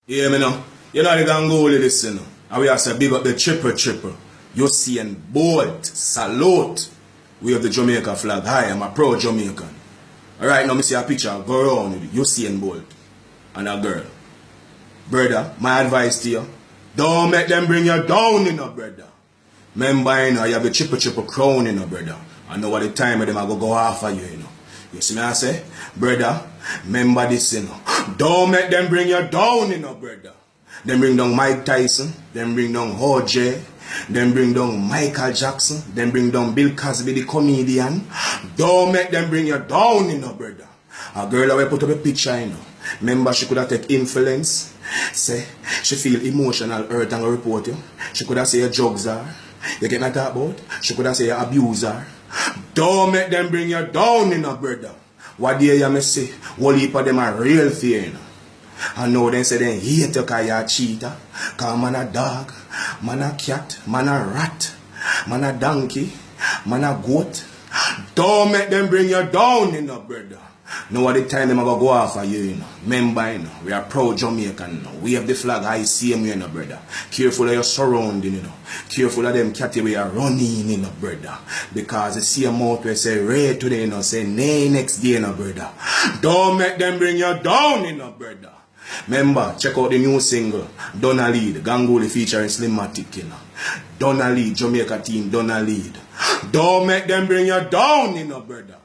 Yeah, me know. You know the Ganggoolie this, you know. And we have to big up the triple. Usain Bolt. Salute. We have the Jamaica flag high. I'm a pro Jamaican. Alright, now me see a picture go around with Usain Bolt and a girl. Brother, my advice to you, don't make them bring you down, you know, brother. Remember, you know, you have the triple crown, you know, brother. I know what the time of them I go after you, you know. You see me I say, brother, remember this, you know. Don't make them bring you down, you know, brother. Them bring down Mike Tyson, them bring down OJ, them bring down Michael Jackson, them bring down Bill Cosby, the comedian. Don't make them bring you down, you know, brother. A girl will put up a picture, you know. Remember, she could have take influence. Say, she feel emotional hurt and report you. She could have say you drugs her. You get me talk about? She could have say you abuse her. Don't make them bring you down, you know, brother. What day you may say, whole heap of them are real fear, you know. I know them say they hate you because you're a cheater. Because man a dog, man a cat, man a rat, man a donkey, man a goat. Don't make them bring you down, you know, brother. Now at the time them go after you, you know. Remember, you know, we are proud Jamaican, you know. We have the flag high same way, you know, brother. Careful of your surrounding, you know. Careful of them catty we are running, you know, brother. Because the same mouth we say red today, you know, say nay next day, you know, brother. Don't make them bring you down, you know, brother. Remember, check out the new single, Donna Lead, Ganggoolie featuring Slimmatic, you know. Donna Lead, Jamaica team, Donna Lead. Don't make them bring you down, you know, brother.